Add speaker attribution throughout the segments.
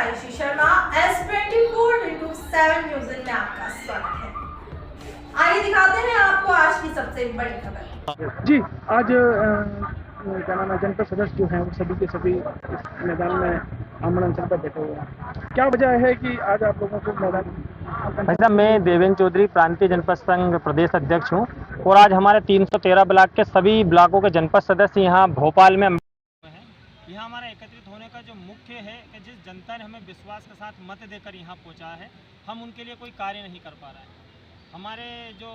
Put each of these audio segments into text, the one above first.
Speaker 1: Ayushi Sharma S24/7 news में आपका स्वागत है। आइए दिखाते हैं आपको आज की सबसे बड़ी खबर।
Speaker 2: जी, आज क्या नाम है, जनपद सदस्य जो हैं वो सभी के सभी इस मैदान में आमरण अनशन पर बैठे हुए हैं। क्या वजह है कि आज आप लोगों को मैदान?
Speaker 3: ऐसा मैं देवेंद्र चौधरी प्रांतीय जनपद संघ प्रदेश अध्यक्ष हूं और आज हमारे 313 ब्लॉक के सभी ब्लॉकों के जनपद सदस्य यहां भोपाल में हैं। यहाँ हमारा एकत्रित होने का जो मुख्य है कि जिस जनता ने हमें विश्वास के साथ मत देकर यहाँ पहुँचा है, हम उनके लिए कोई कार्य नहीं कर पा रहे हैं। हमारे जो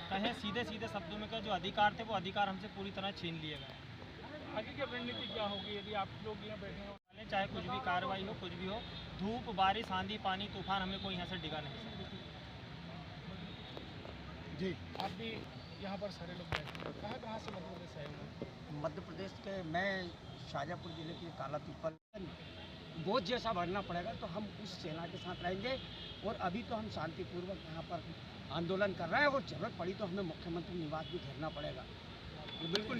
Speaker 3: कहें सीधे सीधे शब्दों में जो अधिकार थे वो अधिकार हमसे पूरी तरह छीन लिए गए।
Speaker 2: आगे की रणनीति क्या होगी यदि आप लोग यहाँ बैठे हो?
Speaker 3: चाहे कुछ भी कार्रवाई हो, कुछ भी हो, धूप बारिश आंधी पानी तूफान हमें कोई यहाँ से डिगा नहीं सकता।
Speaker 2: जी, आप भी यहाँ पर सारे लोग बैठे हैं, कहाँ से मध्य प्रदेश आए हुए?
Speaker 4: मध्य प्रदेश के मैं शाजापुर जिले के काला पीपल वोट जैसा भरना पड़ेगा तो हम उस सेना के साथ रहेंगे। और अभी तो हम शांतिपूर्वक यहाँ पर आंदोलन कर रहे हैं और जरूरत पड़ी तो हमें मुख्यमंत्री निवास भी घेरना पड़ेगा। बिल्कुल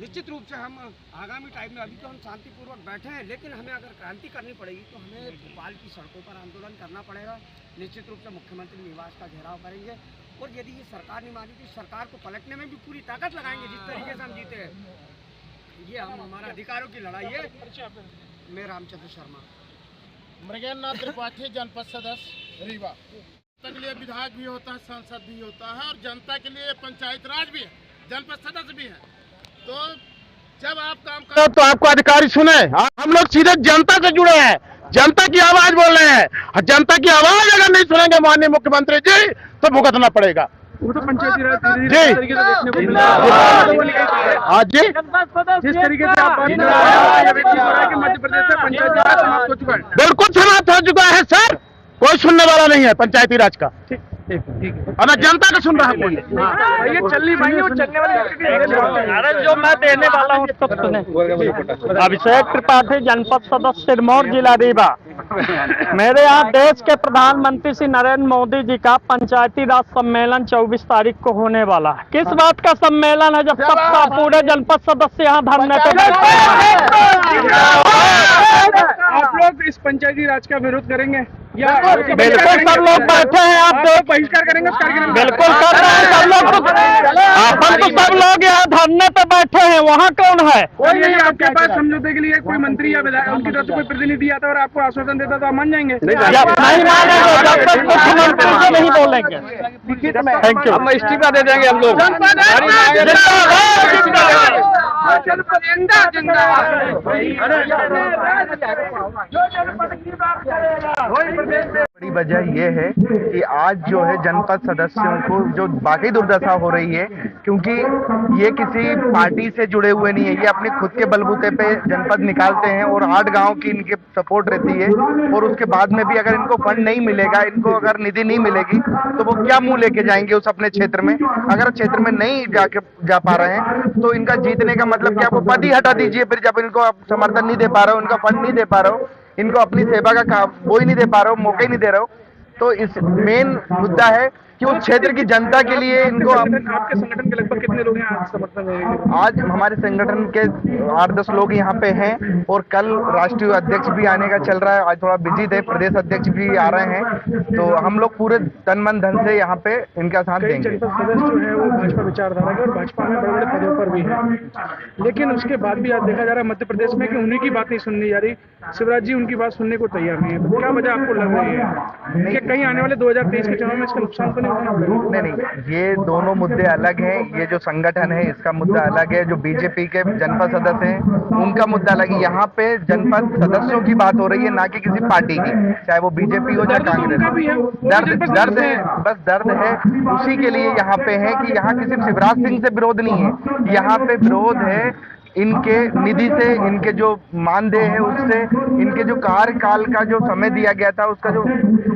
Speaker 4: निश्चित रूप से हम आगामी टाइम में, अभी तो हम शांतिपूर्वक बैठे हैं, लेकिन हमें अगर क्रांति करनी पड़ेगी तो हमें भोपाल की सड़कों पर आंदोलन करना पड़ेगा। निश्चित रूप से मुख्यमंत्री निवास का घेराव करेंगे और यदि ये सरकार नहीं मानी तो सरकार को पलटने में भी पूरी ताकत लगाएंगे जिस तरीके से हम जीते हैं। ये हम हमारा अधिकारों की लड़ाई है। मैं रामचंद्र शर्मा,
Speaker 5: मृगेंद्रनाथ त्रिपाठी, जनपद सदस्य रीवा। जनता के लिए विधायक भी होता है, सांसद भी होता है और जनता के लिए पंचायत राज भी है, जनपद सदस्य भी है। तो जब आप काम करो तो आपको अधिकारी सुने। हम लोग सीधे जनता से जुड़े हैं, जनता की आवाज बोल रहे हैं। जनता की आवाज अगर नहीं सुनेंगे माननीय मुख्यमंत्री जी तो भुगतना पड़ेगा।
Speaker 2: वो तो पंचायती राज
Speaker 5: जी।
Speaker 2: तरीके से देखने को मिला है।
Speaker 5: आज जी
Speaker 2: जिस तरीके से आप बात कर रहे हैं कि मध्य प्रदेश में पंचायती राज समाप्त हो चुका है।
Speaker 5: बिल्कुल समाप्त हो चुका है सर, कोई सुनने वाला नहीं है पंचायती राज का।
Speaker 2: ठीक है।
Speaker 5: और जनता का सुन रहा है कोई।
Speaker 2: ये चलनी भाई, वो चलने वाली
Speaker 3: अरे जो मैं देने वाला हूँ सब सुने। अभिषेक त्रिपाठी, जनपद सदस्य सिरमौर, जिला रीवा। मेरे यहाँ देश के प्रधानमंत्री श्री नरेंद्र मोदी जी का पंचायती राज सम्मेलन 24 तारीख को होने वाला है। किस बात का सम्मेलन है? जब सबका पूरे जनपद सदस्य यहाँ धरने पे बैठे हैं।
Speaker 2: आप लोग इस पंचायती राज का विरोध करेंगे या?
Speaker 3: बिल्कुल सब लोग बैठे हैं, आप
Speaker 2: बहिष्कार करेंगे उस कार्यक्रम का?
Speaker 3: बिल्कुल कर रहे हैं सब लोग। अपन तो सब लोग यहाँ धरने पे बैठे हैं, वहाँ कौन है?
Speaker 2: कोई नहीं। आपके पास समझौते के लिए कोई मंत्री या विधायक उनकी तरफ से कोई प्रतिनिधि आता और आपको आश्वासन देता तो आप मान जाएंगे?
Speaker 3: जब नहीं मानेंगे, जब तक मुख्यमंत्री से नहीं बोलेंगे। Thank you.
Speaker 5: हम इस्तीफा दे देंगे हम लोग।
Speaker 6: बड़ी वजह ये है कि आज जो है जनपद सदस्यों को जो बाकी दुर्दशा हो रही है, क्योंकि ये किसी पार्टी से जुड़े हुए नहीं है, ये अपने खुद के बलबूते पे जनपद निकालते हैं और 8 गांव की इनकी सपोर्ट रहती है। और उसके बाद में भी अगर इनको फंड नहीं मिलेगा, इनको अगर निधि नहीं मिलेगी तो वो क्या मुंह लेके जाएंगे उस अपने क्षेत्र में? अगर क्षेत्र में नहीं जा पा रहे हैं तो इनका जीतने का मतलब क्या? वो पद ही हटा दीजिए फिर, जब इनको आप समर्थन नहीं दे पा रहे हो, इनका फंड नहीं दे पा रहे हो, इनको अपनी सेवा का काम वो ही नहीं दे पा रहे हो, मौका ही नहीं दे रहे हो। तो इस मेन मुद्दा है कि उस क्षेत्र की जनता के लिए इनको
Speaker 2: आपके संगठन के लगभग कितने लोग हैं आज समर्थन देंगे?
Speaker 6: आज हमारे संगठन के 8-10 लोग यहाँ पे हैं और कल राष्ट्रीय अध्यक्ष भी आने का चल रहा है। आज थोड़ा बिजी थे, प्रदेश अध्यक्ष भी आ रहे हैं, तो हम लोग पूरे तन मन धन से यहाँ पे इनका साथ देंगे।
Speaker 2: जनपद सदस्य जो है वो भाजपा विचारधारा के और भाजपा में बड़े बड़े पदों पर भी है, लेकिन उसके बाद भी आज देखा जा रहा है मध्य प्रदेश में कि उन्हीं की बात नहीं सुननी जा रही। शिवराज जी उनकी बात सुनने को तैयार नहीं है। तो क्या वजह आपको लग रही है कि कहीं आने वाले 2023 के चुनाव में इसका नुकसान तो
Speaker 6: नहीं, ये दोनों मुद्दे अलग हैं। ये जो संगठन है इसका मुद्दा अलग है, जो बीजेपी के जनपद सदस्य हैं उनका मुद्दा अलग है। यहाँ पे जनपद सदस्यों की बात हो रही है, ना कि किसी पार्टी की, चाहे वो बीजेपी हो या कांग्रेस। दर्द है, बस दर्द है उसी के लिए यहाँ पे है कि यहाँ किसी शिवराज सिंह से विरोध नहीं है, यहाँ पे विरोध है इनके निधि से, इनके जो मानदेय है उससे, इनके जो कार्यकाल का जो समय दिया गया था, उसका जो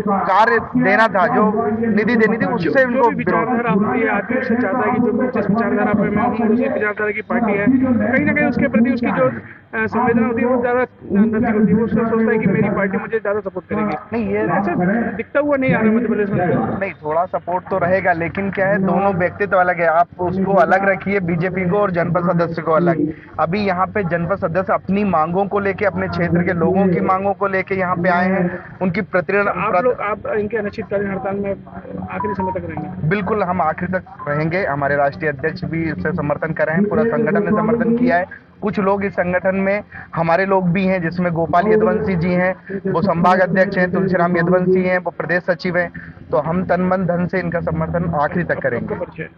Speaker 6: कार्य देना था, जो निधि देनी थी, उससे इनको
Speaker 2: विचारधारा आदमी उससे चाहता है कि जो जिस विचारधारा पे मैं हूँ उसी विचारधारा की पार्टी है, कहीं ना कहीं उसके प्रति उसकी जो संवेदना होती है वो ज्यादा नजदीक होती है। वो सोचता है कि मेरी पार्टी मुझे ज्यादा सपोर्ट करेगी।
Speaker 6: नहीं, ये
Speaker 2: ऐसा दिखता हुआ नहीं आ रहा मध्य प्रदेश में।
Speaker 6: नहीं, थोड़ा सपोर्ट तो रहेगा, लेकिन क्या है, दोनों व्यक्तित्व अलग है। आप उसको अलग रखिए बीजेपी को और जनपद सदस्य को अलग। अभी यहाँ पे जनपद सदस्य अपनी मांगों को लेके, अपने क्षेत्र के लोगों की मांगों को लेके यहाँ पे आए हैं। उनकी
Speaker 2: आप इनके अनिश्चितकालीन हड़ताल में आखिरी समय तक रहेंगे?
Speaker 6: बिल्कुल, हम आखिर तक रहेंगे। हमारे राष्ट्रीय अध्यक्ष भी इससे समर्थन कर रहे हैं, पूरा संगठन ने समर्थन किया है। कुछ लोग इस संगठन में हमारे लोग भी हैं, जिसमें गोपाल यदुवंशी जी हैं, वो संभाग अध्यक्ष हैं, तुलसीराम यदुवंशी हैं, वो प्रदेश सचिव हैं। तो हम तन मन धन से इनका समर्थन आखिरी तक करेंगे।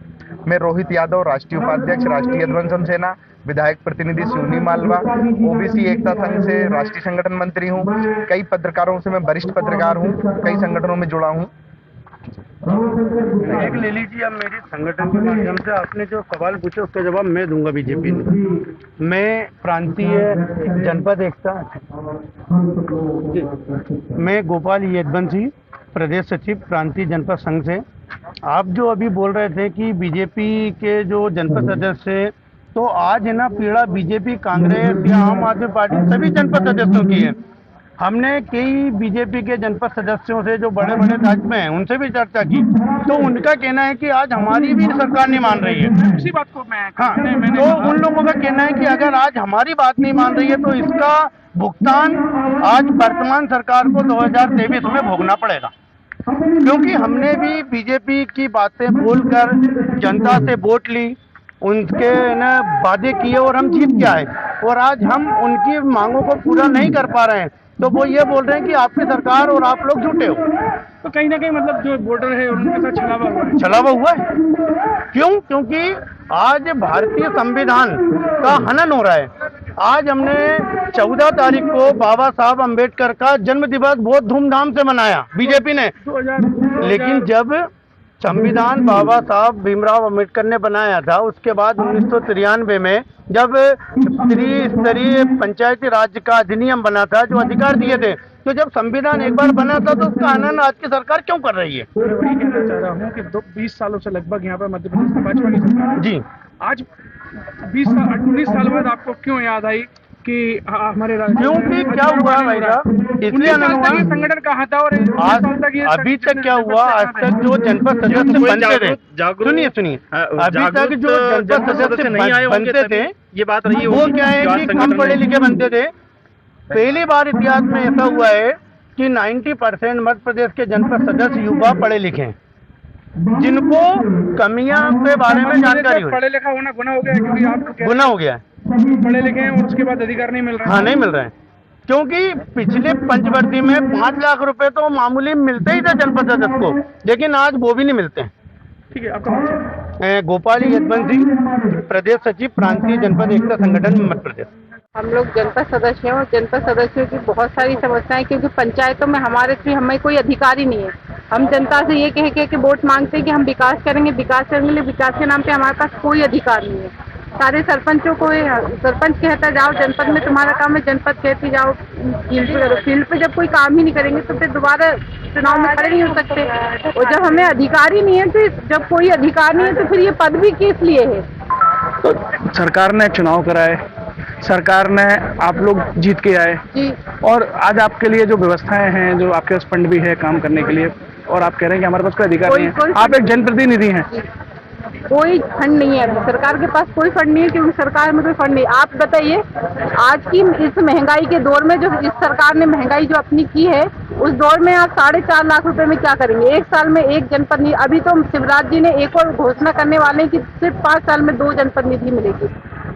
Speaker 6: मैं रोहित यादव, राष्ट्रीय उपाध्यक्ष, राष्ट्रीय यदुवंशम सेना, विधायक प्रतिनिधि सिवनी मालवा, ओबीसी एकता संघ से राष्ट्रीय संगठन मंत्री हूँ। कई पत्रकारों से मैं वरिष्ठ पत्रकार हूँ, कई संगठनों में जुड़ा हूँ।
Speaker 7: एक ले लीजिए, अब मेरे संगठन के माध्यम से आपने जो सवाल पूछे उसका जवाब मैं दूंगा बीजेपी ने। मैं प्रांतीय जनपद एकता, मैं गोपाल यदुवंशी, प्रदेश सचिव प्रांतीय जनपद संघ से। आप जो अभी बोल रहे थे कि बीजेपी के जो जनपद सदस्य, तो आज है ना पीड़ा बीजेपी, कांग्रेस या आम आदमी पार्टी सभी जनपद सदस्यों की है। हमने कई बीजेपी के जनपद सदस्यों से जो बड़े बड़े राज्य में हैं उनसे भी चर्चा की, तो उनका कहना है कि आज हमारी भी सरकार नहीं मान रही है।
Speaker 2: उसी बात को मैं
Speaker 7: तो उन लोगों का कहना है कि अगर आज हमारी बात नहीं मान रही है तो इसका भुगतान आज वर्तमान सरकार को 2023 में भोगना पड़ेगा, क्योंकि हमने भी बीजेपी की बातें बोलकर जनता से वोट ली, उनके न वादे किए और हम जीत के आए, और आज हम उनकी मांगों को पूरा नहीं कर पा रहे हैं। तो वो ये बोल रहे हैं कि आपकी सरकार और आप लोग झूठे हो।
Speaker 2: तो कहीं ना कहीं मतलब जो वोटर है उनके साथ छलावा हुआ है।
Speaker 7: छलावा हुआ है क्यों? क्योंकि आज भारतीय संविधान का हनन हो रहा है। आज हमने 14 तारीख को बाबा साहब अम्बेडकर का जन्म दिवस बहुत धूमधाम से मनाया बीजेपी ने, लेकिन जब संविधान बाबा साहब भीमराव अम्बेडकर ने बनाया था, उसके बाद 1993 में जब त्रिस्तरीय पंचायती राज का अधिनियम बना था जो अधिकार दिए थे, तो जब संविधान एक बार बना था तो उसका हनन आज की सरकार क्यों कर रही है?
Speaker 2: मैं वही कहना चाह रहा हूँ कि 20 सालों से लगभग यहाँ पर मध्य प्रदेश में भाजपा की सरकार है।
Speaker 7: जी,
Speaker 2: आज 19 साल बाद आपको क्यों याद आई कि हमारे
Speaker 7: क्योंकि क्या हुआ भाई साहब, इसलिए
Speaker 2: संगठन कहा था और
Speaker 7: अभी तक क्या हुआ? आज तक जो जनपद सदस्य बनते थे, सुनिए, अभी तक जो जनपद सदस्य बनते थे, ये बात रही, वो क्या है कि कम पढ़े लिखे बनते थे। पहली बार इतिहास में ऐसा हुआ है कि 90% मध्य प्रदेश के जनपद सदस्य युवा पढ़े लिखे हैं, जिनको कमियां के बारे में जानकारी हो।
Speaker 2: पढ़े लिखा होना गुना हो गया है, क्योंकि आपको
Speaker 7: गुना हो गया है,
Speaker 2: पढ़े लिखे हैं और उसके बाद अधिकार नहीं मिल रहा है।
Speaker 7: हाँ, नहीं मिल रहे हैं, क्योंकि पिछले पंचवर्षीय में 5 लाख रुपए तो मामूली मिलते ही थे जनपद सदस्य को, लेकिन आज वो भी नहीं मिलते हैं।
Speaker 2: ठीक है, आपका
Speaker 7: गोपाल यदुवंशी, प्रदेश सचिव प्रांतीय जनपद एकता संगठन मध्य प्रदेश।
Speaker 8: हम लोग जनपद सदस्य हैं और जनपद सदस्यों की बहुत सारी समस्याएं, क्योंकि पंचायतों में हमें कोई अधिकार ही नहीं है। हम जनता से ये कह के वोट मांगते हैं कि हम विकास करेंगे, विकास के नाम पे हमारे पास कोई अधिकार नहीं है। सारे सरपंचों को सरपंच कहता जाओ जनपद में तुम्हारा काम है, जनपद कहती जाओ फील्ड पे जब कोई काम ही नहीं करेंगे तो फिर दोबारा चुनाव में खड़े नहीं हो सकते। और जब हमें अधिकार ही नहीं है, तो जब कोई अधिकार नहीं है तो फिर ये पद भी किस लिए है?
Speaker 2: तो सरकार ने चुनाव कराए, सरकार ने, आप लोग जीत के आए
Speaker 8: जी,
Speaker 2: और आज आपके लिए जो व्यवस्थाएं हैं, जो आपके पास फंड भी है काम करने के लिए, और आप कह रहे हैं कि हमारे पास कोई अधिकार नहीं है। आप एक जनप्रतिनिधि हैं।
Speaker 8: कोई फंड नहीं है, सरकार के पास कोई फंड नहीं है, क्योंकि सरकार में कोई फंड नहीं। आप बताइए, आज की इस महंगाई के दौर में जो इस सरकार ने महंगाई जो अपनी की है, उस दौर में आप 4.5 लाख रुपए में क्या करेंगे? एक साल में एक जनपद निधि, अभी तो शिवराज जी ने एक और घोषणा करने वाले हैं कि सिर्फ 5 साल में 2 जनपद निधि मिलेगी।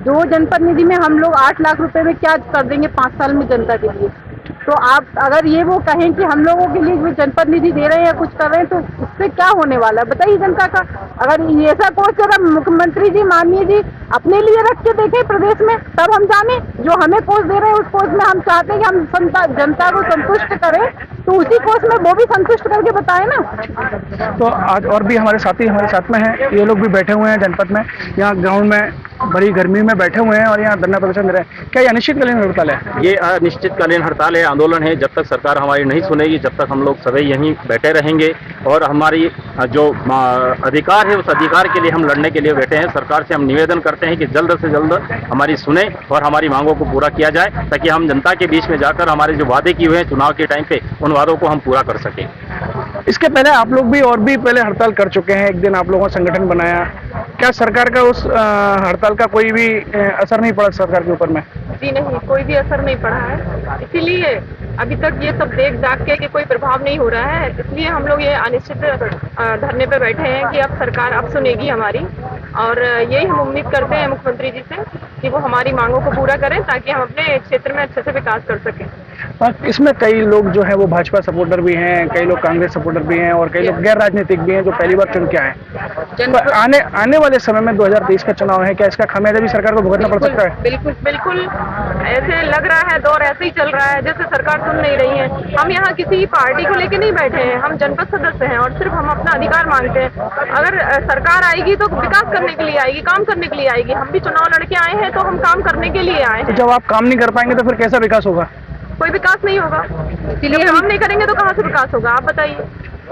Speaker 8: 2 जनपद निधि में हम लोग 8 लाख रुपए में क्या कर देंगे 5 साल में जनता के लिए? तो आप अगर ये वो कहें कि हम लोगों के लिए जो जनपद निधि दे रहे हैं या कुछ कर रहे हैं, तो उससे क्या होने वाला है बताइए जनता का? अगर ऐसा कोष जरा मुख्यमंत्री जी, माननीय जी अपने लिए रख के देखें प्रदेश में, तब हम जाने। जो हमें कोष दे रहे हैं उस कोष में हम चाहते हैं कि हम जनता को संतुष्ट करें, तो उसी कोष में वो भी संतुष्ट करके बताए ना।
Speaker 2: तो आज और भी हमारे साथी हमारे साथ में हैं, ये लोग भी बैठे हुए हैं जनपद में, यहाँ ग्राउंड में बड़ी गर्मी में बैठे हुए हैं और यहाँ धरना प्रदर्शन दे रहे हैं। क्या ये अनिश्चितकालीन हड़ताल है?
Speaker 3: ये अनिश्चितकालीन हड़ताल है, आंदोलन है। जब तक सरकार हमारी नहीं सुनेगी, जब तक हम लोग सभी यहीं बैठे रहेंगे और हमारी जो अधिकार है उस अधिकार के लिए हम लड़ने के लिए बैठे हैं। सरकार से हम निवेदन करते हैं कि जल्द से जल्द हमारी सुने और हमारी मांगों को पूरा किया जाए, ताकि हम जनता के बीच में जाकर हमारे जो वादे किए हुए हैं चुनाव के टाइम पे, उन वादों को हम पूरा कर सकें।
Speaker 2: इसके पहले आप लोग भी और भी पहले हड़ताल कर चुके हैं, एक दिन आप लोगों ने संगठन बनाया, क्या सरकार का उस हड़ताल का कोई भी असर नहीं पड़ा सरकार के ऊपर में?
Speaker 8: जी नहीं, कोई भी असर नहीं पड़ा है। इसीलिए अभी तक ये सब देख दाख के कि कोई प्रभाव नहीं हो रहा है, इसलिए हम लोग ये अनिश्चित धरने पे बैठे हैं कि अब सरकार अब सुनेगी हमारी, और यही हम उम्मीद करते हैं मुख्यमंत्री जी से कि वो हमारी मांगों को पूरा करें ताकि हम अपने क्षेत्र में अच्छे से विकास कर सकें।
Speaker 2: इसमें कई लोग जो है वो भाजपा सपोर्टर भी हैं, कई लोग कांग्रेस सपोर्टर भी हैं और कई लोग गैर राजनीतिक भी हैं जो पहली बार चुन के आए हैं। तो आने वाले समय में 2023 का चुनाव है, क्या इसका खामियाजा भी सरकार को भुगतना पड़ सकता है?
Speaker 8: बिल्कुल बिल्कुल, ऐसे लग रहा है, दौर ऐसे ही चल रहा है जैसे सरकार सुन नहीं रही है। हम यहाँ किसी पार्टी को लेके नहीं बैठे हैं, हम जनपद सदस्य हैं और सिर्फ हम अपना अधिकार मांगते हैं। अगर सरकार आएगी तो विकास करने के लिए आएगी, काम करने के लिए आएगी। हम भी चुनाव लड़के आए हैं तो हम काम करने के लिए आए हैं।
Speaker 2: जब आप काम नहीं कर पाएंगे तो फिर कैसा विकास होगा?
Speaker 8: कोई विकास नहीं होगा, इसलिए काम नहीं करेंगे तो कहाँ से विकास होगा, आप बताइए।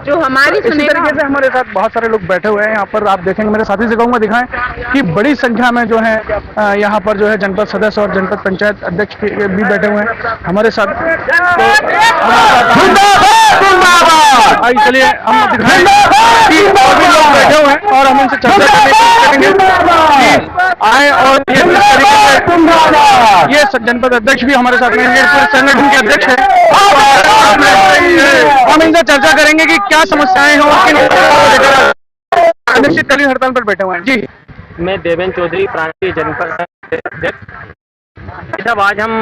Speaker 8: जो हमारी
Speaker 2: इसी तरीके से हमारे साथ बहुत सारे लोग बैठे हुए हैं यहाँ पर, आप देखेंगे, मेरे साथी से कहूँगा दिखाएं कि बड़ी संख्या में जो है यहाँ पर जो है जनपद सदस्य और जनपद पंचायत अध्यक्ष भी बैठे हुए हैं हमारे साथ। आइए चलिए हम दिखाएं कि और भी लोग बैठे हुए हैं और हम उनसे चर्चा करने की कोशिश करेंगे कि आए और ये जनपद अध्यक्ष भी हमारे साथ में, पूरे संगठन के अध्यक्ष है, हम इनसे चर्चा करेंगे कि क्या समस्याएं हैं अनिश्चितकालीन हड़ताल पर बैठे हुए हैं। जी,
Speaker 3: मैं देवेंद्र चौधरी, प्रांतीय जनपद अध्यक्ष। जब आज हम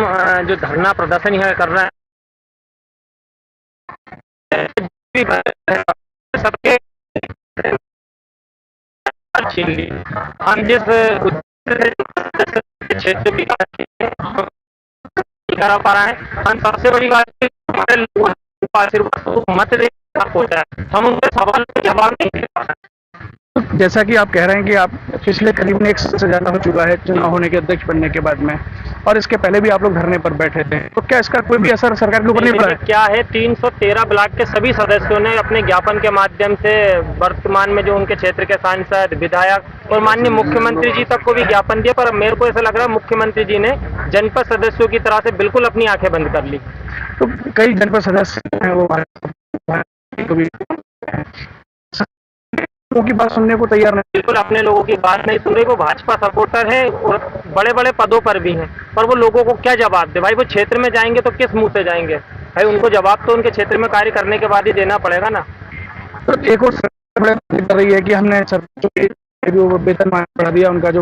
Speaker 3: जो धरना प्रदर्शन यहाँ कर रहे हैं, सबके हम जिस क्षेत्र विकास करा पा रहे हैं, हम सबसे बड़ी बात हमारे लोगों को आशीर्वाद मत देना होता है, हम उनके सवाल के जवाब नहीं दे पा रहे।
Speaker 2: जैसा कि आप कह रहे हैं कि आप पिछले करीबन 1 साल से ज्यादा हो चुका है चुनाव होने के अध्यक्ष बनने के बाद में, और इसके पहले भी आप लोग धरने पर बैठे थे, तो क्या इसका कोई भी असर सरकार के ऊपर नहीं पड़ा है?
Speaker 3: क्या है, 313 ब्लॉक के सभी सदस्यों ने अपने ज्ञापन के माध्यम से वर्तमान में जो उनके क्षेत्र के सांसद, विधायक और माननीय मुख्यमंत्री जी तक को भी ज्ञापन दिया, पर मेरे को ऐसा लग रहा है मुख्यमंत्री जी ने जनपद सदस्यों की तरह से बिल्कुल अपनी आंखें बंद कर ली।
Speaker 2: तो कई जनपद सदस्य हैं वो लोगों की बात सुनने को तैयार नहीं,
Speaker 3: बिल्कुल अपने लोगों की बात नहीं सुन रहे। वो भाजपा सपोर्टर है और बड़े बड़े पदों पर भी हैं, पर वो लोगों को क्या जवाब दे? भाई वो क्षेत्र में जाएंगे तो किस मुंह से जाएंगे? भाई उनको जवाब तो उनके क्षेत्र में कार्य करने के बाद ही देना पड़ेगा ना।
Speaker 2: तो एक और सरकार कर रही है कि हमने वेतन बढ़ा दिया, उनका जो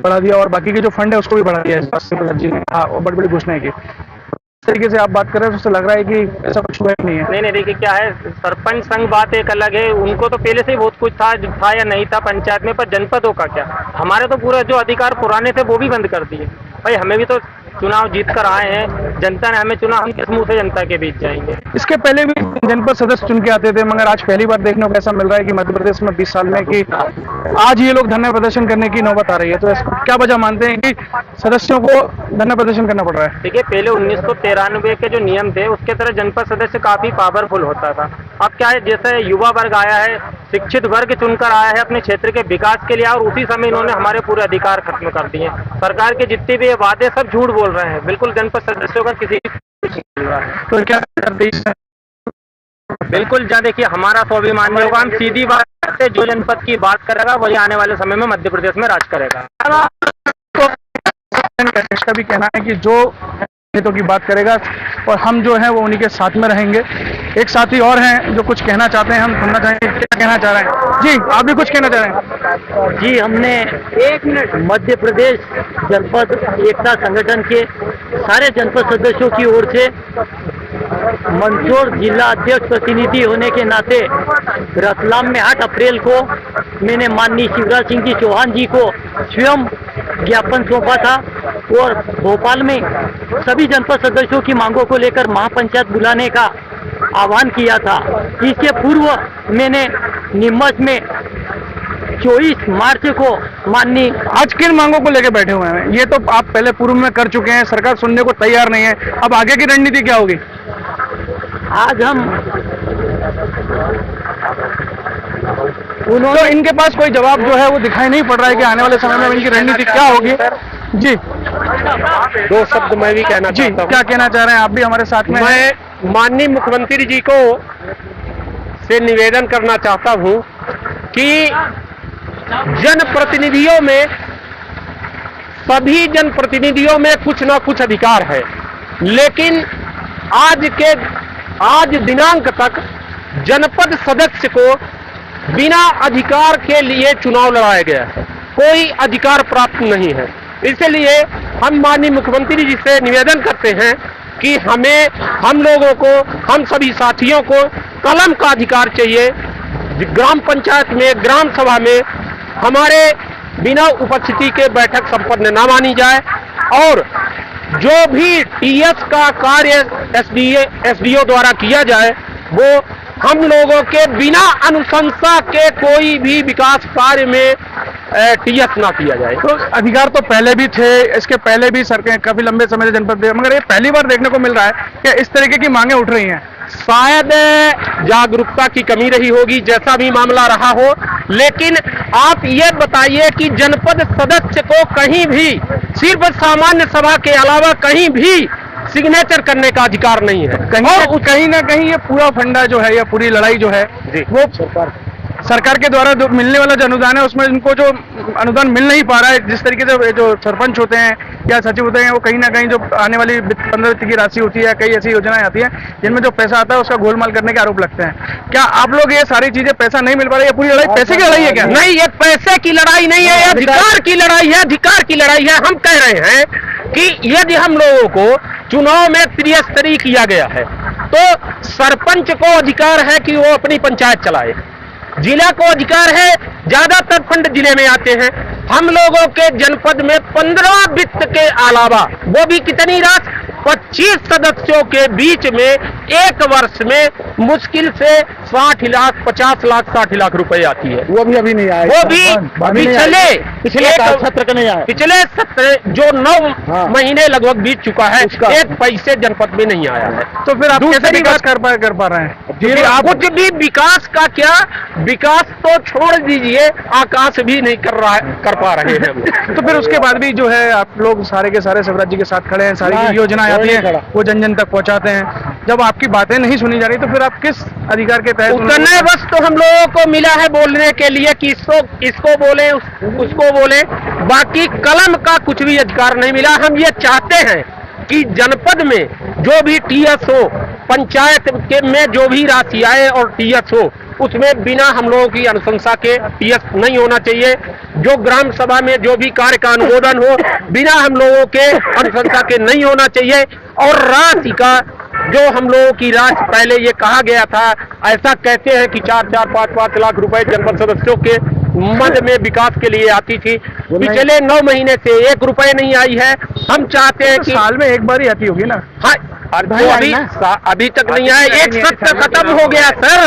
Speaker 2: बढ़ा दिया और बाकी के जो फंड है उसको भी बढ़ा दिया है स्वास्थ्य प्रसाद जी ने, और बड़ी बड़ी घोषणाएं की। इस तरीके से आप बात कर रहे हैं, उससे लग रहा है कि ऐसा कुछ हुआ नहीं है।
Speaker 3: नहीं, देखिए क्या है, सरपंच संघ बात एक अलग है, उनको तो पहले से ही बहुत कुछ था या नहीं था पंचायत में, पर जनपदों का क्या? हमारे तो पूरा जो अधिकार पुराने थे वो भी बंद कर दिए। भाई हमें भी तो चुनाव जीत कर आए हैं, जनता ने हमें चुना, हम किस मुंह से जनता के बीच जाएंगे?
Speaker 2: इसके पहले भी जनपद सदस्य चुन के आते थे, मगर आज पहली बार देखने को ऐसा मिल रहा है कि मध्य प्रदेश में 20 साल में कि आज ये लोग धरना प्रदर्शन करने की नौबत आ रही है। तो इसको क्या वजह मानते हैं कि सदस्यों को धरना प्रदर्शन करना पड़ रहा है?
Speaker 3: देखिए, पहले 1993 के जो नियम थे उसके तरह जनपद सदस्य काफी पावरफुल होता था। अब क्या है, जैसे युवा वर्ग आया है, शिक्षित वर्ग चुनकर आया है अपने क्षेत्र के विकास के लिए, और उसी समय इन्होंने हमारे पूरे अधिकार खत्म कर दिए। सरकार के जितने भी ये वादे सब झूठ बोल रहे हैं, बिल्कुल जनपद सदस्यों का किसी कुछ नहीं मिल रहा है।
Speaker 2: तो क्या करते हैं?
Speaker 3: बिल्कुल, जहाँ देखिए हमारा स्वाभिमान होगा, हम सीधी बात करते, जो जनपद की बात करेगा वही आने वाले समय में मध्य प्रदेश में राज करेगा।
Speaker 2: का भी कहना है कि जो नेताओं की बात करेगा और हम जो है वो उन्हीं के साथ में रहेंगे। एक साथी और हैं जो कुछ कहना चाहते हैं, हम सुनना चाहेंगे क्या कहना चाह रहे हैं। जी, आप भी कुछ कहना चाह रहे हैं?
Speaker 9: जी, हमने 1 मिनट मध्य प्रदेश जनपद एकता संगठन के सारे जनपद सदस्यों की ओर से मंदसौर जिला अध्यक्ष प्रतिनिधि होने के नाते रतलाम में 8 अप्रैल को मैंने माननीय शिवराज सिंह जी चौहान जी को स्वयं ज्ञापन सौंपा था और भोपाल में सभी जनपद सदस्यों की मांगों को लेकर महापंचायत बुलाने का आह्वान किया था। इसके पूर्व मैंने नीमच में 24 मार्च को माननीय
Speaker 2: आज किन मांगों को लेकर बैठे हुए हैं? ये तो आप पहले पूर्व में कर चुके हैं, सरकार सुनने को तैयार नहीं है, अब आगे की रणनीति क्या होगी?
Speaker 9: आज हम
Speaker 2: तो इनके पास कोई जवाब जो है वो दिखाई नहीं पड़ रहा है कि आने वाले समय में इनकी रणनीति क्या होगी। जी,
Speaker 7: 2 शब्द मैं भी कहना
Speaker 2: जी, क्या कहना चाह रहे हैं आप भी हमारे साथ में?
Speaker 10: माननीय मुख्यमंत्री जी को से निवेदन करना चाहता हूं कि जनप्रतिनिधियों में, सभी जनप्रतिनिधियों में कुछ ना कुछ अधिकार है, लेकिन आज दिनांक तक जनपद सदस्य को बिना अधिकार के लिए चुनाव लड़ाया गया है, कोई अधिकार प्राप्त नहीं है। इसलिए हम माननीय मुख्यमंत्री जी से निवेदन करते हैं कि हम लोगों को, हम सभी साथियों को कलम का अधिकार चाहिए। ग्राम पंचायत में, ग्राम सभा में हमारे बिना उपस्थिति के बैठक संपन्न न मानी जाए और जो भी टीएस का कार्य एसडीओ द्वारा किया जाए वो हम लोगों के बिना अनुशंसा के कोई भी विकास कार्य में टीएस ना किया जाए।
Speaker 2: तो अधिकार तो पहले भी थे, इसके पहले भी सरकार काफी लंबे समय से जनपद, मगर ये पहली बार देखने को मिल रहा है कि इस तरीके की मांगे उठ रही हैं।
Speaker 10: शायद जागरूकता की कमी रही होगी, जैसा भी मामला रहा हो, लेकिन आप ये बताइए कि जनपद सदस्य को कहीं भी, सिर्फ सामान्य सभा के अलावा कहीं भी सिग्नेचर करने का अधिकार नहीं है।
Speaker 2: कहीं ना कहीं ये पूरा फंडा जो है या पूरी लड़ाई जो है वो सरकार के द्वारा मिलने वाला जो अनुदान है उसमें इनको जो अनुदान मिल नहीं पा रहा है। जिस तरीके से जो सरपंच होते हैं या सचिव होते हैं वो कहीं ना कहीं जो आने वाली 15 वित्त की राशि होती है, कई ऐसी योजनाएं आती हैं जिनमें जो पैसा आता है उसका गोलमाल करने के आरोप लगते हैं। क्या आप लोग ये सारी चीजें, पैसा नहीं मिल पा रहा है, ये पूरी लड़ाई पैसे की लड़ाई है क्या?
Speaker 10: नहीं, ये पैसे की लड़ाई नहीं है, ये अधिकार की लड़ाई है, अधिकार की लड़ाई है। हम कह रहे हैं कि यदि हम लोगों को चुनाव में त्रिस्तरीय किया गया है तो सरपंच को अधिकार है कि वो अपनी पंचायत चलाए, जिला को अधिकार है, ज्यादातर फंड जिले में आते हैं। हम लोगों के जनपद में 15 वित्त के अलावा, वो भी कितनी राशि, 25 सदस्यों के बीच में एक वर्ष में मुश्किल से 60 लाख, 50 लाख, 60 लाख रुपए आती है।
Speaker 7: वो भी अभी नहीं आया,
Speaker 10: वो भी पिछले सत्र का नहीं आया, पिछले सत्र जो 9 महीने लगभग बीत चुका है, एक पैसे जनपद में नहीं आया है।
Speaker 2: तो फिर आप कैसे विकास कर पा रहे हैं?
Speaker 10: कुछ भी विकास का क्या, विकास तो छोड़ दीजिए, आकाश भी नहीं कर पा रहे हैं।
Speaker 2: तो फिर उसके बाद भी जो है आप लोग सारे के सारे शिवराज जी के साथ खड़े हैं, सारी योजनाएं आती हैं वो जन जन तक पहुंचाते हैं। जब आपकी बातें नहीं सुनी जा रही तो फिर आप किस अधिकार के तहत?
Speaker 10: उतने बस तो हम लोगों को मिला है बोलने के लिए कि इसको बोले, उसको बोले, बाकी कलम का कुछ भी अधिकार नहीं मिला। हम ये चाहते हैं कि जनपद में जो भी टीएस हो, पंचायत के में जो भी राशि आए और टीएस हो, उसमें बिना हम लोगों की अनुशंसा के टीएस नहीं होना चाहिए। जो ग्राम सभा में जो भी कार्य का अनुमोदन हो, बिना हम लोगों के अनुशंसा के नहीं होना चाहिए। और राशि का जो हम लोगों की राशि, पहले ये कहा गया था, ऐसा कहते हैं कि 4-4, 5-5 लाख रुपए जनपद सदस्यों के मद में विकास के लिए आती थी, पिछले 9 महीने से 1 रुपए नहीं आई है। हम चाहते हैं कि
Speaker 2: साल में एक बार ही आती होगी ना?
Speaker 10: हाँ, अभी तक नहीं आया। एक सत्र खत्म हो गया सर,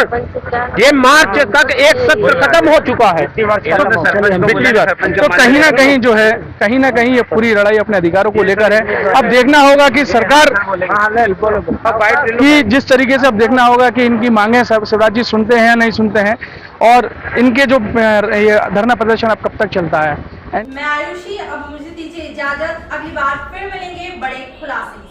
Speaker 10: ये मार्च तक एक सत्र खत्म हो चुका है पिछली बार।
Speaker 2: तो कहीं ना कहीं जो है, कहीं ना कहीं ये पूरी लड़ाई अपने अधिकारों को लेकर है। अब देखना होगा कि सरकार की जिस तरीके से, अब देखना होगा कि इनकी मांगे शिवराज जी सुनते हैं या नहीं सुनते हैं, और इनके जो ये धरना प्रदर्शन अब कब तक चलता है।
Speaker 1: मैं आयुषी, अब मुझे दीजिए इजाजत, अगली बार फिर मिलेंगे बड़े खुलासे।